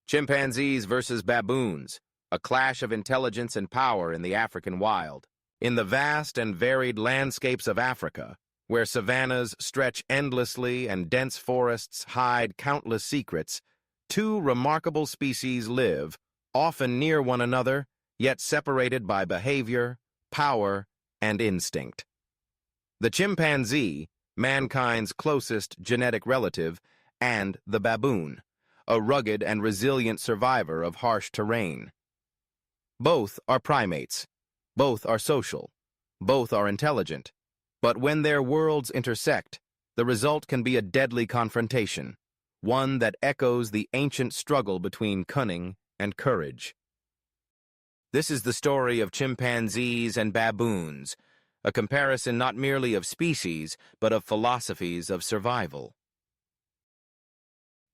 Chimpanzees versus baboons, a clash of intelligence and power in the African wild. In the vast and varied landscapes of Africa, where savannas stretch endlessly and dense forests hide countless secrets, two remarkable species live, often near one another, yet separated by behavior, power, and instinct. The chimpanzee, mankind's closest genetic relative, and the baboon, a rugged and resilient survivor of harsh terrain. Both are primates. Both are social. Both are intelligent. But when their worlds intersect, the result can be a deadly confrontation, one that echoes the ancient struggle between cunning and courage. This is the story of chimpanzees and baboons, a comparison not merely of species, but of philosophies of survival.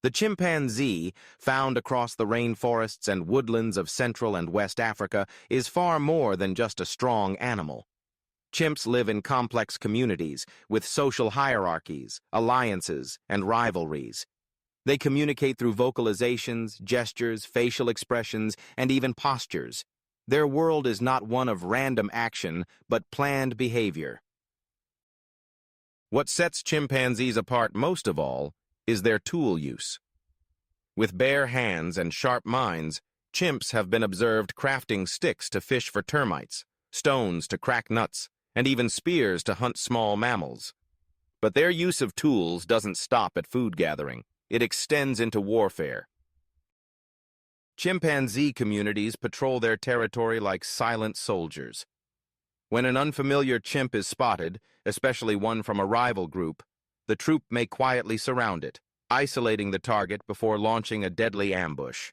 The chimpanzee, found across the rainforests and woodlands of Central and West Africa, is far more than just a strong animal. Chimps live in complex communities with social hierarchies, alliances, and rivalries. They communicate through vocalizations, gestures, facial expressions, and even postures. Their world is not one of random action, but planned behavior. What sets chimpanzees apart most of all is their tool use. With bare hands and sharp minds, chimps have been observed crafting sticks to fish for termites, stones to crack nuts, and even spears to hunt small mammals. But their use of tools doesn't stop at food gathering. It extends into warfare. Chimpanzee communities patrol their territory like silent soldiers. When an unfamiliar chimp is spotted, especially one from a rival group, the troop may quietly surround it, isolating the target before launching a deadly ambush.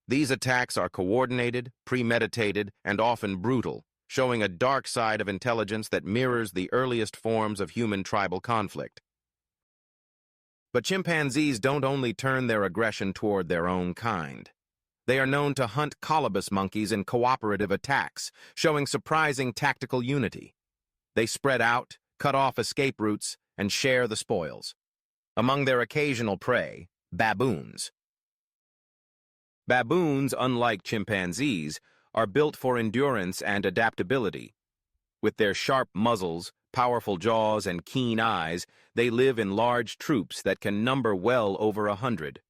These attacks are coordinated, premeditated, and often brutal, showing a dark side of intelligence that mirrors the earliest forms of human tribal conflict. But chimpanzees don't only turn their aggression toward their own kind. They are known to hunt colobus monkeys in cooperative attacks, showing surprising tactical unity. They spread out, cut off escape routes, and share the spoils. Among their occasional prey, baboons. Baboons, unlike chimpanzees, are built for endurance and adaptability. With their sharp muzzles, powerful jaws, and keen eyes, they live in large troops that can number well over 100.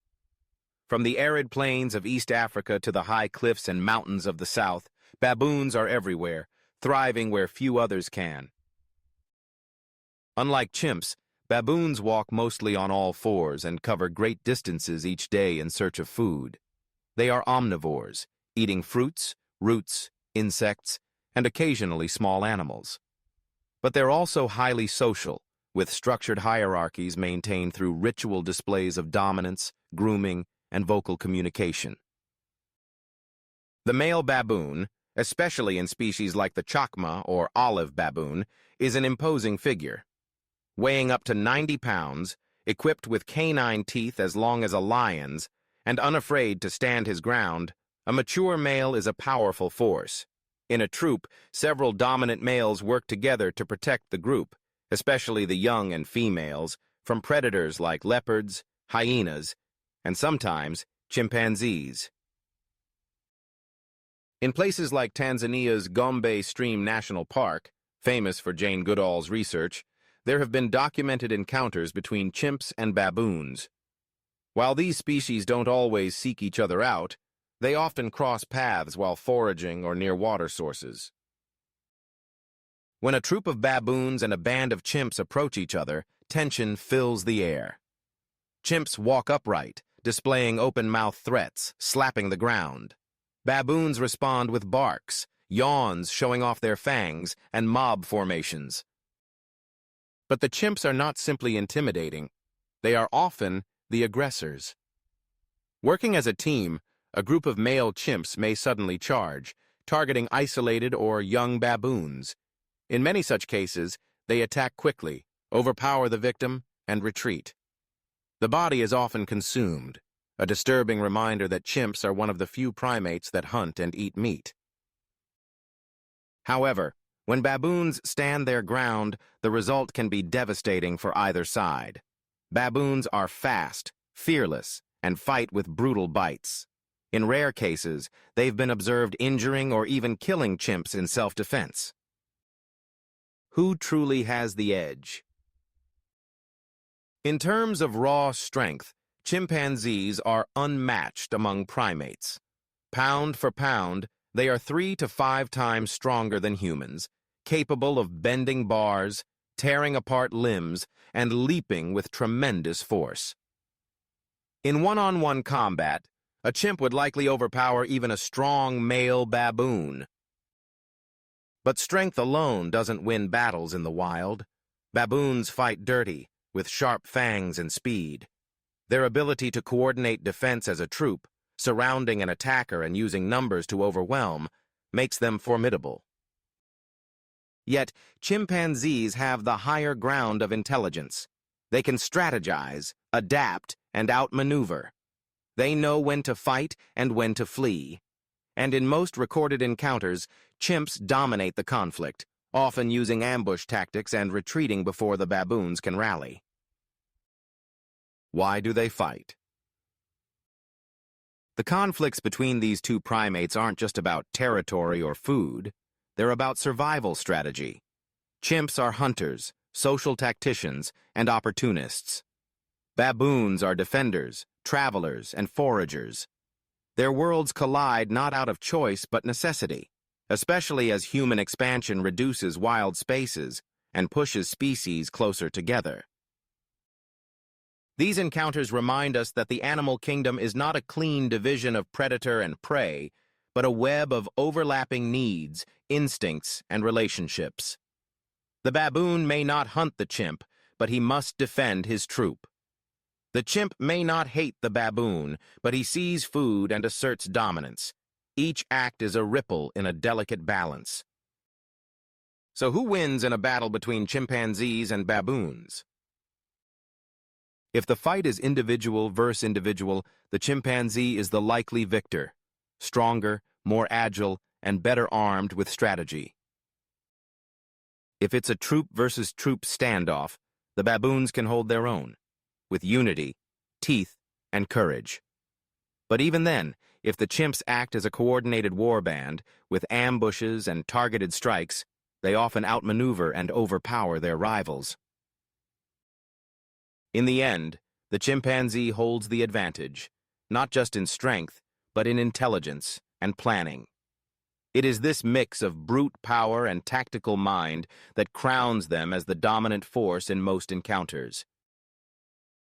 From the arid plains of East Africa to the high cliffs and mountains of the South, baboons are everywhere, thriving where few others can. Unlike chimps, baboons walk mostly on all fours and cover great distances each day in search of food. They are omnivores, eating fruits, roots, insects, and occasionally small animals. But they're also highly social, with structured hierarchies maintained through ritual displays of dominance, grooming, and vocal communication. The male baboon, especially in species like the chacma or olive baboon, is an imposing figure. Weighing up to 90 pounds, equipped with canine teeth as long as a lion's, and unafraid to stand his ground, a mature male is a powerful force. In a troop, several dominant males work together to protect the group, especially the young and females, from predators like leopards, hyenas, and sometimes chimpanzees. In places like Tanzania's Gombe Stream National Park, famous for Jane Goodall's research, there have been documented encounters between chimps and baboons. While these species don't always seek each other out, they often cross paths while foraging or near water sources. When a troop of baboons and a band of chimps approach each other, tension fills the air. Chimps walk upright, displaying open-mouthed threats, slapping the ground. Baboons respond with barks, yawns showing off their fangs, and mob formations. But the chimps are not simply intimidating. They are often the aggressors. Working as a team, a group of male chimps may suddenly charge, targeting isolated or young baboons. In many such cases, they attack quickly, overpower the victim, and retreat. The body is often consumed, a disturbing reminder that chimps are one of the few primates that hunt and eat meat. However, when baboons stand their ground, the result can be devastating for either side. Baboons are fast, fearless, and fight with brutal bites. In rare cases, they've been observed injuring or even killing chimps in self-defense. Who truly has the edge? In terms of raw strength, chimpanzees are unmatched among primates. Pound for pound, they are 3 to 5 times stronger than humans, capable of bending bars, tearing apart limbs, and leaping with tremendous force. In one-on-one combat, a chimp would likely overpower even a strong male baboon. But strength alone doesn't win battles in the wild. Baboons fight dirty, with sharp fangs and speed. Their ability to coordinate defense as a troop, surrounding an attacker and using numbers to overwhelm, makes them formidable. Yet, chimpanzees have the higher ground of intelligence. They can strategize, adapt, and outmaneuver. They know when to fight and when to flee. And in most recorded encounters, chimps dominate the conflict, often using ambush tactics and retreating before the baboons can rally. Why do they fight? The conflicts between these two primates aren't just about territory or food. They're about survival strategy. Chimps are hunters, social tacticians, and opportunists. Baboons are defenders, travelers, and foragers. Their worlds collide not out of choice but necessity, especially as human expansion reduces wild spaces and pushes species closer together. These encounters remind us that the animal kingdom is not a clean division of predator and prey, but a web of overlapping needs, instincts, and relationships. The baboon may not hunt the chimp, but he must defend his troop. The chimp may not hate the baboon, but he sees food and asserts dominance. Each act is a ripple in a delicate balance. So who wins in a battle between chimpanzees and baboons? If the fight is individual versus individual, the chimpanzee is the likely victor, stronger, more agile, and better armed with strategy. If it's a troop versus troop standoff, the baboons can hold their own, with unity, teeth, and courage. But even then, if the chimps act as a coordinated warband, with ambushes and targeted strikes, they often outmaneuver and overpower their rivals. In the end, the chimpanzee holds the advantage, not just in strength, but in intelligence and planning. It is this mix of brute power and tactical mind that crowns them as the dominant force in most encounters.